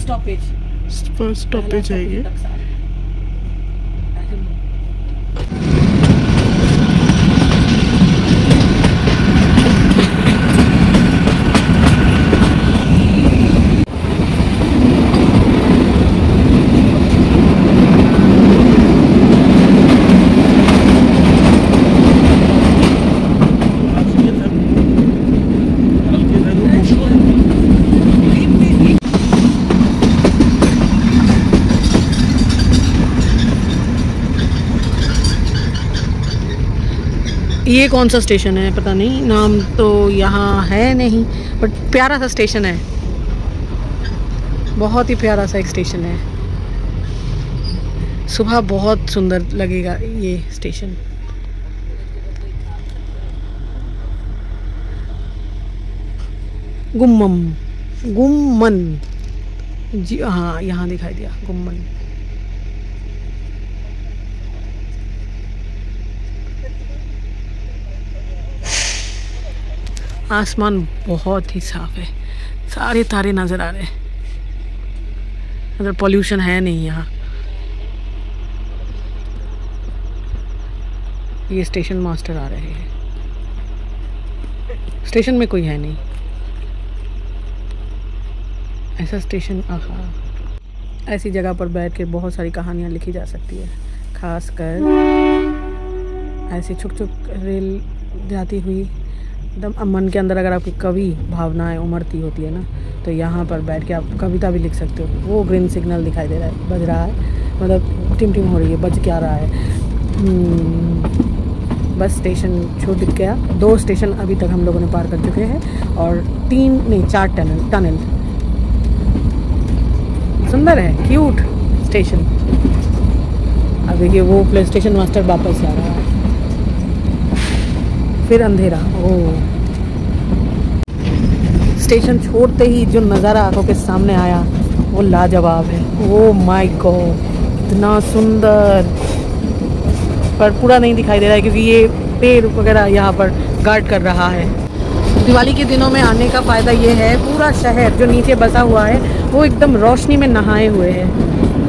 First stoppage है ये। ये कौन सा स्टेशन है पता नहीं, नाम तो यहाँ है नहीं, बट प्यारा सा स्टेशन है, बहुत ही प्यारा सा एक स्टेशन है। सुबह बहुत सुंदर लगेगा ये स्टेशन। गुम्मन जी, हाँ यहाँ दिखाई दिया गुम्मन। आसमान बहुत ही साफ है, सारे तारे नज़र आ रहे हैं, मतलब पॉल्यूशन है नहीं यहाँ। ये स्टेशन मास्टर आ रहे हैं, स्टेशन में कोई है नहीं, ऐसा स्टेशन। आहा, ऐसी जगह पर बैठ के बहुत सारी कहानियाँ लिखी जा सकती है, खासकर ऐसी छुक छुक रेल जाती हुई एकदम मन के अंदर। अगर आपकी कवि भावनाएं उमड़ती होती है ना, तो यहाँ पर बैठ के आप कविता भी लिख सकते हो। वो ग्रीन सिग्नल दिखाई दे रहा है, बज रहा है, मतलब टिम टिम हो रही है, बज क्या रहा है। बस स्टेशन छूट गया। 2 स्टेशन अभी तक हम लोगों ने पार कर चुके हैं और 4 टनल। सुंदर है, क्यूट स्टेशन। अब देखिए वो प्ले स्टेशन मास्टर वापस आ रहा है, फिर अंधेरा। ओह, स्टेशन छोड़ते ही जो नज़ारा आंखों के सामने आया वो लाजवाब है। ओह माय गॉड, इतना सुंदर, पर पूरा नहीं दिखाई दे रहा है क्योंकि ये पेड़ वगैरह यहाँ पर गार्ड कर रहा है। दिवाली के दिनों में आने का फ़ायदा ये है, पूरा शहर जो नीचे बसा हुआ है वो एकदम रोशनी में नहाए हुए है।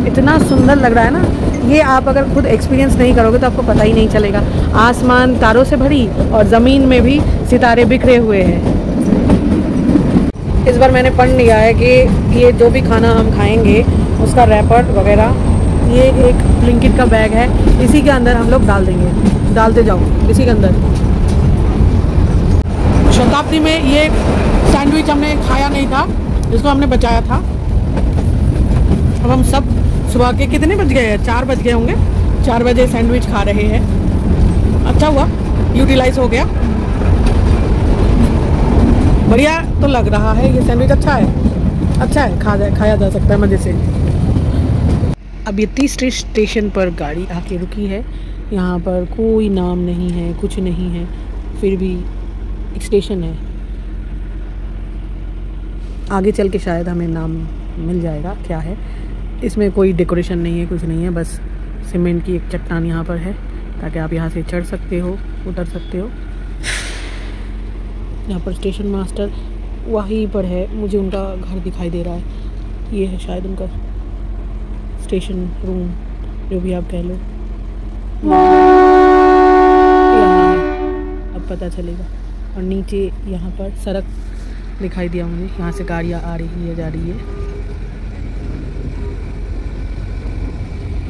इतना सुंदर लग रहा है ना, ये आप अगर खुद एक्सपीरियंस नहीं करोगे तो आपको पता ही नहीं चलेगा। आसमान तारों से भरी और ज़मीन में भी सितारे बिखरे हुए हैं। इस बार मैंने पढ़ लिया है कि ये जो भी खाना हम खाएंगे उसका रैपर वगैरह, ये एक ब्लिंकिट का बैग है, इसी के अंदर हम लोग डाल देंगे। डालते जाओ इसी के अंदर। शताब्दी में ये सैंडविच हमने खाया नहीं था, इसको हमने बचाया था। अब हम सब सुबह के कितने बज गए हैं, 4 बज गए होंगे, 4 बजे सैंडविच खा रहे हैं। अच्छा हुआ, यूटिलाइज हो गया, बढ़िया तो लग रहा है ये सैंडविच। अच्छा है, खाया जा सकता है मज़े से। अब ये तीसरे स्टेशन पर गाड़ी आके रुकी है। यहाँ पर कोई नाम नहीं है, कुछ नहीं है, फिर भी एक स्टेशन है। आगे चल के शायद हमें नाम मिल जाएगा क्या है। इसमें कोई डेकोरेशन नहीं है, कुछ नहीं है, बस सीमेंट की एक चट्टान यहाँ पर है ताकि आप यहाँ से चढ़ सकते हो, उतर सकते हो। यहाँ पर स्टेशन मास्टर वहीं पर है, मुझे उनका घर दिखाई दे रहा है। ये है शायद उनका स्टेशन रूम, जो भी आप कह लो। अब पता चलेगा। और नीचे यहाँ पर सड़क दिखाई दिया मुझे, यहाँ से गाड़ियाँ आ रही है, जा रही है।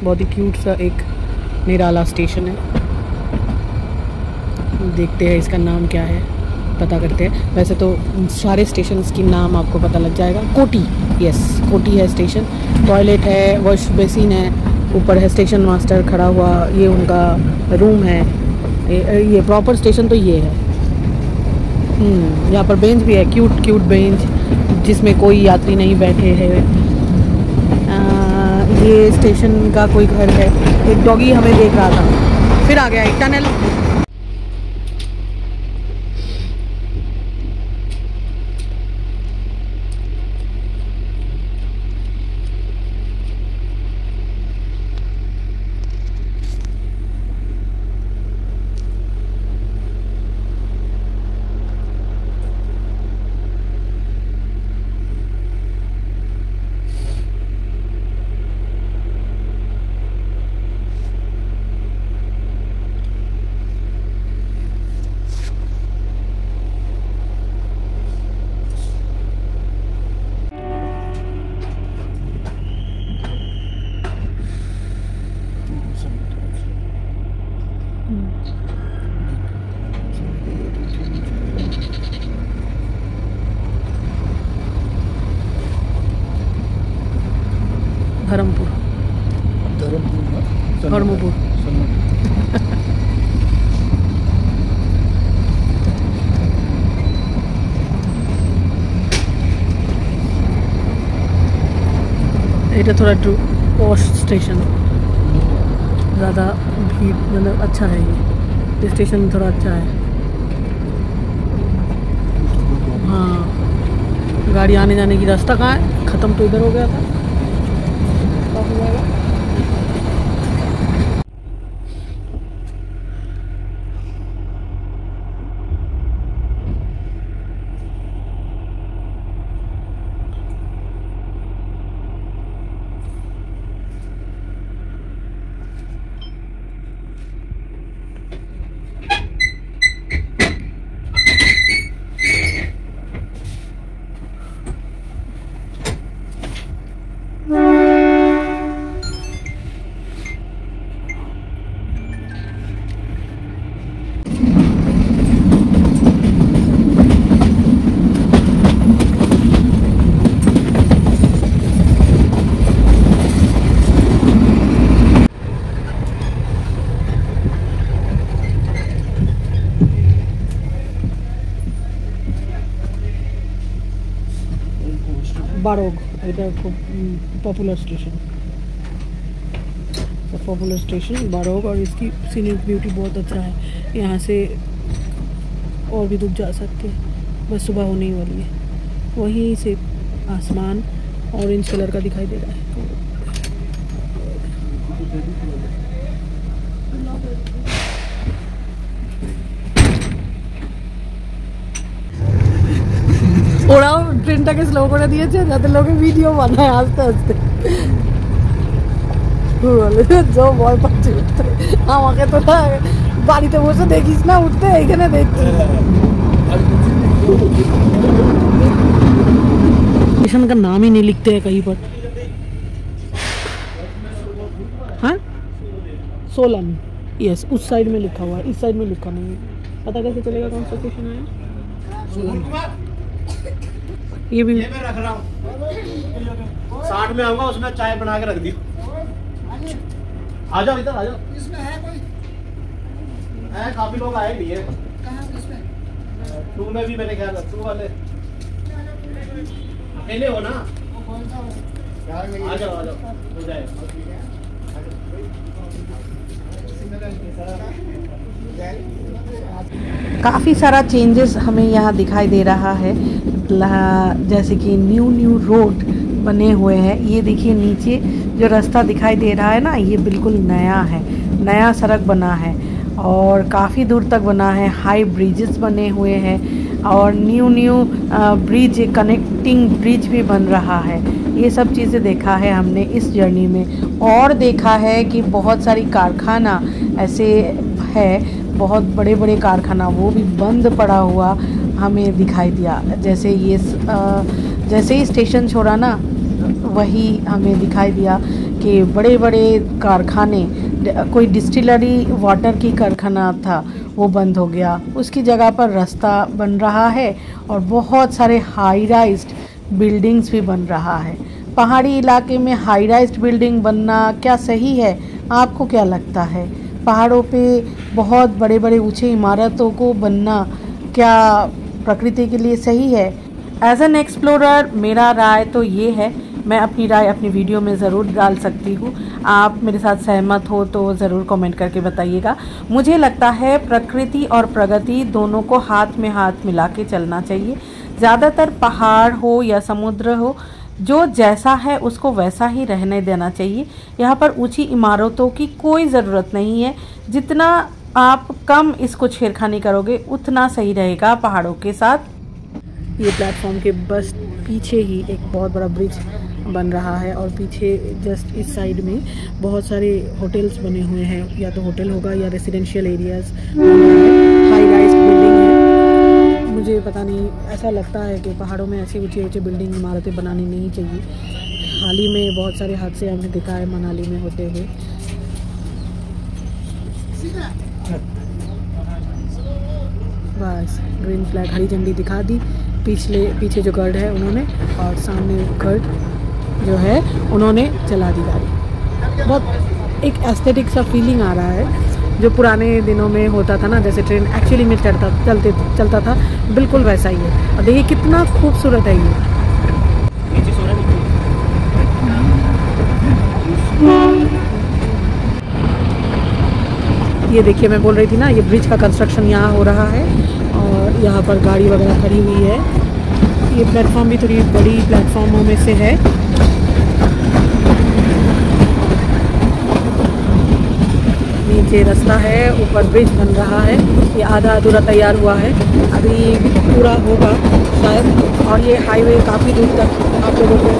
बहुत ही क्यूट सा एक निराला स्टेशन है। देखते हैं इसका नाम क्या है, पता करते हैं। वैसे तो सारे स्टेशंस की नाम आपको पता लग जाएगा। कोटी, यस कोटी है स्टेशन। टॉयलेट है, वॉश बेसिन है, ऊपर है स्टेशन मास्टर खड़ा हुआ, ये उनका रूम है। ये प्रॉपर स्टेशन तो ये है। यहाँ पर बेंच भी है, क्यूट बेंच जिसमें कोई यात्री नहीं बैठे हैं। ये स्टेशन का कोई घर है। एक डॉगी हमें देख रहा था। फिर आ गया एक टनल। এটা थोड़ा पॉश स्टेशन, ज़्यादा भीड़ मतलब अच्छा है ये स्टेशन, थोड़ा अच्छा है। हाँ, गाड़ी आने जाने की रास्ता कहाँ है, ख़त्म तो इधर हो गया था। हो जाएगा। बारोग, এটা খুব पॉपुलर स्टेशन बारोग, और इसकी सीनिक ब्यूटी बहुत अच्छा है। यहाँ से और भी दूर जा सकते हैं, बस सुबह होने ही वाली है। वहीं से आसमान ऑरेंज कलर का दिखाई दे रहा है। ওরাও ট্রেনটাকে স্লো করে দিয়েছে যাতে লোকে ভিডিও বানায় আস্তে আস্তে। जो ভয় পাচ্ছে উঠতে, আমাকে তো না বাড়িতে বসে দেখিস না উঠতে, এখানে দেখছি। स्टेशन का नाम ही नहीं लिखते हैं कहीं पर। हाँ, सोलन, यस, उस साइड में लिखा हुआ है, इस साइड में लिखा नहीं है। पता कैसे चलेगा कौन सा स्टेशन है? सोलन। ये भी मैं रख रहा हूँ, 60 में आऊंगा, उसमें चाय बना के रख दी। आ जाओ इधर आ जाओ। इसमें है कोई? है, काफी लोग आए भी है। कहाँ इसमें? 2 में भी मैंने ख्याल, 2 वाले अकेले हो ना? आ जाओ हो जाए। काफ़ी सारा चेंजेस हमें यहाँ दिखाई दे रहा है, जैसे कि न्यू रोड बने हुए हैं। ये देखिए नीचे जो रास्ता दिखाई दे रहा है ना, ये बिल्कुल नया है, नया सड़क बना है और काफ़ी दूर तक बना है। हाई ब्रिजेस बने हुए हैं और न्यू ब्रिज, कनेक्टिंग ब्रिज भी बन रहा है। ये सब चीज़ें देखा है हमने इस जर्नी में। और देखा है कि बहुत सारी कारखाना ऐसे है, बहुत बड़े बड़े कारखाना, वो भी बंद पड़ा हुआ हमें दिखाई दिया। जैसे ये जैसे ही स्टेशन छोड़ा ना, वही हमें दिखाई दिया कि बड़े बड़े कारखाने, कोई डिस्टिलरी वाटर की कारखाना था वो बंद हो गया, उसकी जगह पर रास्ता बन रहा है और बहुत सारे हाई राइज्ड बिल्डिंग्स भी बन रहा है। पहाड़ी इलाके में हाई राइज्ड बिल्डिंग बनना क्या सही है? आपको क्या लगता है? पहाड़ों पे बहुत बड़े बड़े ऊंचे इमारतों को बनना क्या प्रकृति के लिए सही है? एज एन एक्सप्लोरर मेरा राय तो ये है, मैं अपनी राय अपनी वीडियो में ज़रूर डाल सकती हूँ। आप मेरे साथ सहमत हो तो ज़रूर कमेंट करके बताइएगा। मुझे लगता है प्रकृति और प्रगति दोनों को हाथ में हाथ मिला के चलना चाहिए। ज़्यादातर पहाड़ हो या समुद्र हो, जो जैसा है उसको वैसा ही रहने देना चाहिए। यहाँ पर ऊंची इमारतों की कोई ज़रूरत नहीं है। जितना आप कम इसको छेड़खानी करोगे उतना सही रहेगा पहाड़ों के साथ। ये प्लेटफॉर्म के बस पीछे ही एक बहुत बड़ा ब्रिज बन रहा है और पीछे जस्ट इस साइड में बहुत सारे होटल्स बने हुए हैं, या तो होटल होगा या residential areas, high rise building है। मुझे पता नहीं, ऐसा लगता है कि पहाड़ों में ऐसी ऊंची ऊंची बिल्डिंग इमारतें बनानी नहीं चाहिए। हाल ही में बहुत सारे हादसे हमने देखा है मनाली में होते हुए। बस ग्रीन फ्लैग, हरी झंडी दिखा दी, पीछे जो गार्ड है उन्होंने, और सामने गार्ड जो है उन्होंने चला दी गाड़ी। बहुत एक एस्थेटिक सा फीलिंग आ रहा है, जो पुराने दिनों में होता था ना, जैसे ट्रेन एक्चुअली में चलता था, बिल्कुल वैसा ही है। और देखिए कितना खूबसूरत है ये। ये देखिए, मैं बोल रही थी ना, ये ब्रिज का कंस्ट्रक्शन यहाँ हो रहा है और यहाँ पर गाड़ी वगैरह खड़ी हुई है। ये प्लेटफॉर्म भी थोड़ी बड़ी प्लेटफॉर्मों में से है। नीचे रास्ता है, ऊपर ब्रिज बन रहा है। ये आधा अधूरा तैयार हुआ है, अभी पूरा होगा शायद। और ये हाईवे काफ़ी दूर तक आप लोगों को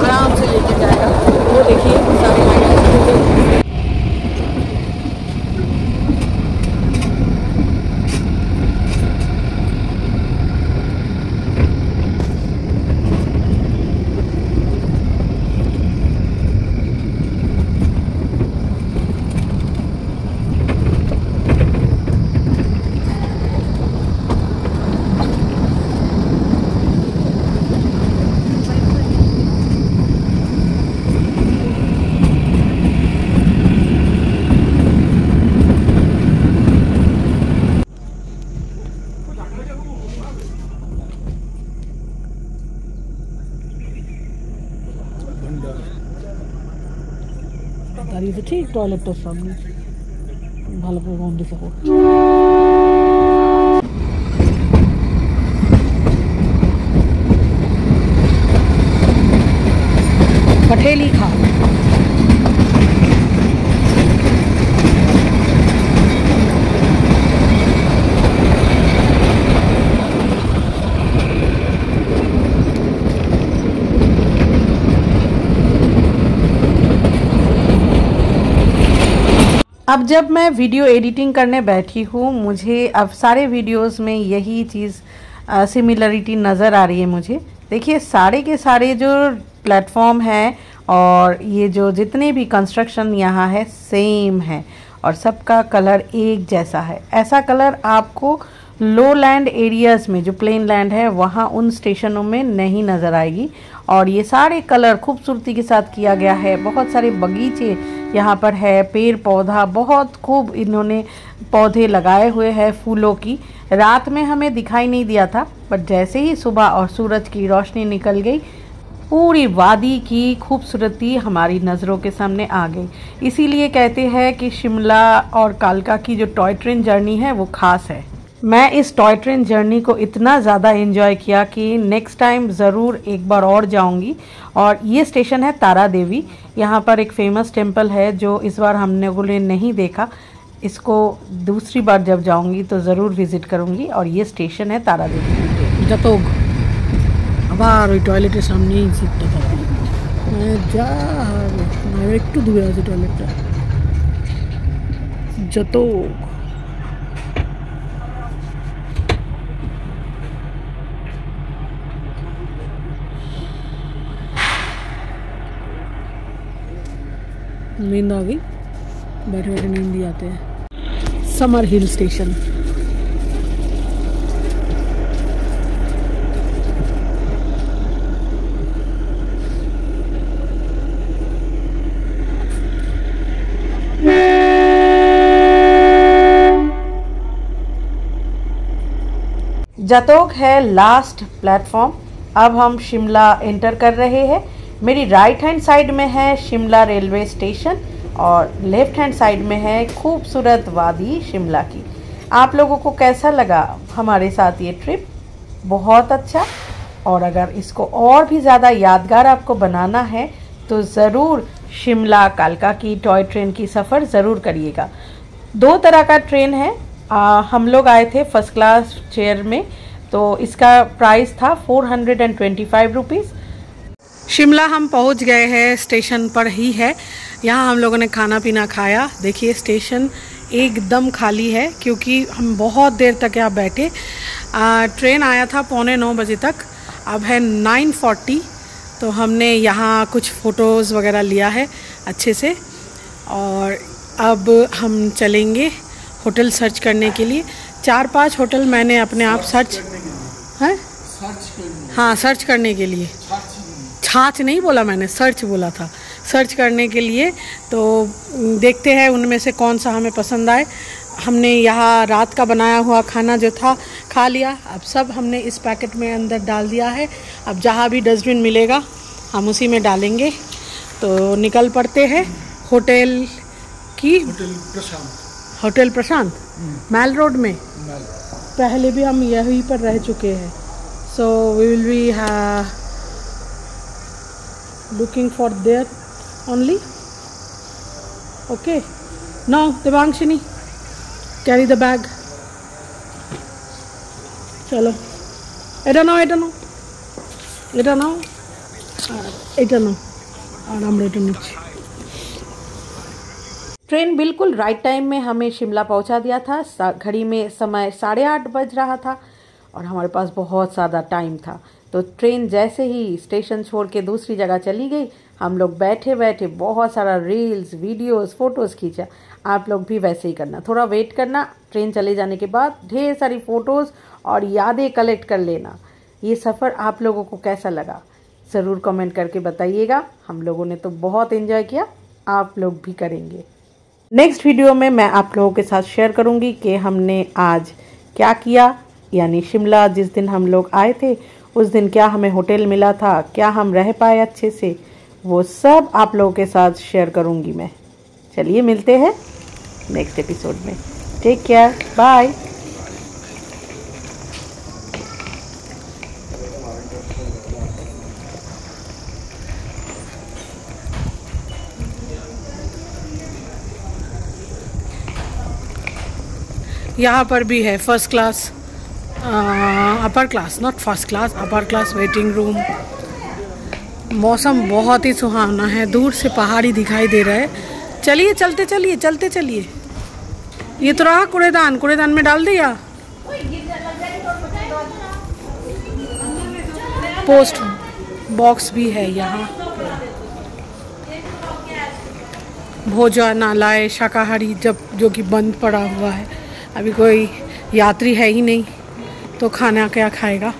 आराम से लेके जाएगा। वो देखिए सारे हाईवे। দাঁড়িয়েছে ঠিক টয়লেটটার সামনে, ভালো করে গন্ধ পাবো। पठेली खा अब जब मैं वीडियो एडिटिंग करने बैठी हूँ, मुझे अब सारे वीडियोस में यही चीज़ सिमिलरिटी नज़र आ रही है मुझे। देखिए सारे के सारे जो प्लेटफॉर्म है और ये जो जितने भी कंस्ट्रक्शन यहाँ है सेम है और सबका कलर एक जैसा है। ऐसा कलर आपको लो लैंड एरियाज़ में, जो प्लेन लैंड है वहाँ उन स्टेशनों में नहीं नज़र आएगी। और ये सारे कलर खूबसूरती के साथ किया गया है। बहुत सारे बगीचे यहाँ पर है, पेड़ पौधा बहुत खूब इन्होंने पौधे लगाए हुए हैं फूलों की। रात में हमें दिखाई नहीं दिया था, बट जैसे ही सुबह और सूरज की रोशनी निकल गई, पूरी वादी की खूबसूरती हमारी नज़रों के सामने आ गई। इसीलिए कहते हैं कि शिमला और कालका की जो टॉय ट्रेन जर्नी है वो ख़ास है। मैं इस टॉय ट्रेन जर्नी को इतना ज़्यादा एंजॉय किया कि नेक्स्ट टाइम ज़रूर एक बार और जाऊंगी। और ये स्टेशन है तारा देवी। यहाँ पर एक फेमस टेम्पल है जो इस बार हमने बोले नहीं देखा। इसको दूसरी बार जब जाऊंगी तो ज़रूर विज़िट करूंगी। और ये स्टेशन है तारा देवी। जतोग আবার ওই টয়লেটের সামনেই সিটটা থাকে, মানে যা একটু দূরে আছে টয়লেটটা। জতোগ नींद आ गई, बैठे बैठे नींद ही आते हैं। Summer hill station. जतोग है लास्ट प्लेटफॉर्म। अब हम शिमला एंटर कर रहे हैं। मेरी राइट हैंड साइड में है शिमला रेलवे स्टेशन और लेफ्ट हैंड साइड में है खूबसूरत वादी शिमला की। आप लोगों को कैसा लगा हमारे साथ ये ट्रिप? बहुत अच्छा। और अगर इसको और भी ज़्यादा यादगार आपको बनाना है तो ज़रूर शिमला कालका की टॉय ट्रेन की सफ़र ज़रूर करिएगा। 2 तरह का ट्रेन है। हम लोग आए थे फर्स्ट क्लास चेयर में, तो इसका प्राइस था 425 रुपीज़। शिमला हम पहुंच गए हैं, स्टेशन पर ही है। यहाँ हम लोगों ने खाना पीना खाया। देखिए स्टेशन एकदम खाली है क्योंकि हम बहुत देर तक यहाँ बैठे। ट्रेन आया था 8:45 बजे तक, अब है 9:40। तो हमने यहाँ कुछ फ़ोटोज़ वगैरह लिया है अच्छे से और अब हम चलेंगे होटल सर्च करने के लिए। 4-5 होटल मैंने अपने आप सर्च सर्च करने के लिए, छाछ नहीं बोला मैंने, सर्च बोला था, सर्च करने के लिए। तो देखते हैं उनमें से कौन सा हमें पसंद आए। हमने यहाँ रात का बनाया हुआ खाना जो था खा लिया। अब सब हमने इस पैकेट में अंदर डाल दिया है। अब जहाँ भी डस्टबिन मिलेगा हम उसी में डालेंगे। तो निकल पड़ते हैं होटल की प्रशांत। होटल प्रशांत मैल रोड में। पहले भी हम यहीं पर रह चुके हैं, so we will be looking for there only. Okay, now Devanshini carry the bag. चलो, এটা নাও और हम এটা নিচ্ছি। ट्रेन बिल्कुल राइट टाइम में हमें शिमला पहुंचा दिया था। घड़ी में समय 8:30 बज रहा था और हमारे पास बहुत ज़्यादा टाइम था। तो ट्रेन जैसे ही स्टेशन छोड़ के दूसरी जगह चली गई, हम लोग बैठे बैठे बहुत सारा रील्स, वीडियोस, फोटोज़ खींचा। आप लोग भी वैसे ही करना, थोड़ा वेट करना। ट्रेन चले जाने के बाद ढेर सारी फ़ोटोज़ और यादें कलेक्ट कर लेना। ये सफ़र आप लोगों को कैसा लगा ज़रूर कमेंट करके बताइएगा। हम लोगों ने तो बहुत एंजॉय किया, आप लोग भी करेंगे। नेक्स्ट वीडियो में मैं आप लोगों के साथ शेयर करूंगी कि हमने आज क्या किया, यानी शिमला जिस दिन हम लोग आए थे उस दिन क्या हमें होटल मिला था, क्या हम रह पाए अच्छे से, वो सब आप लोगों के साथ शेयर करूंगी मैं। चलिए मिलते हैं नेक्स्ट एपिसोड में। Take care, bye. यहाँ पर भी है first class, upper class, not first class, upper class waiting room. मौसम बहुत ही सुहावना है, दूर से पहाड़ी दिखाई दे रहा है। चलिए चलते चलिए। ये तो रहा कूड़ेदान में डाल दिया। पोस्ट बॉक्स भी है यहाँ। भोजनालय शाकाहारी जो कि बंद पड़ा हुआ है, अभी कोई यात्री है ही नहीं तो खाना क्या खाएगा।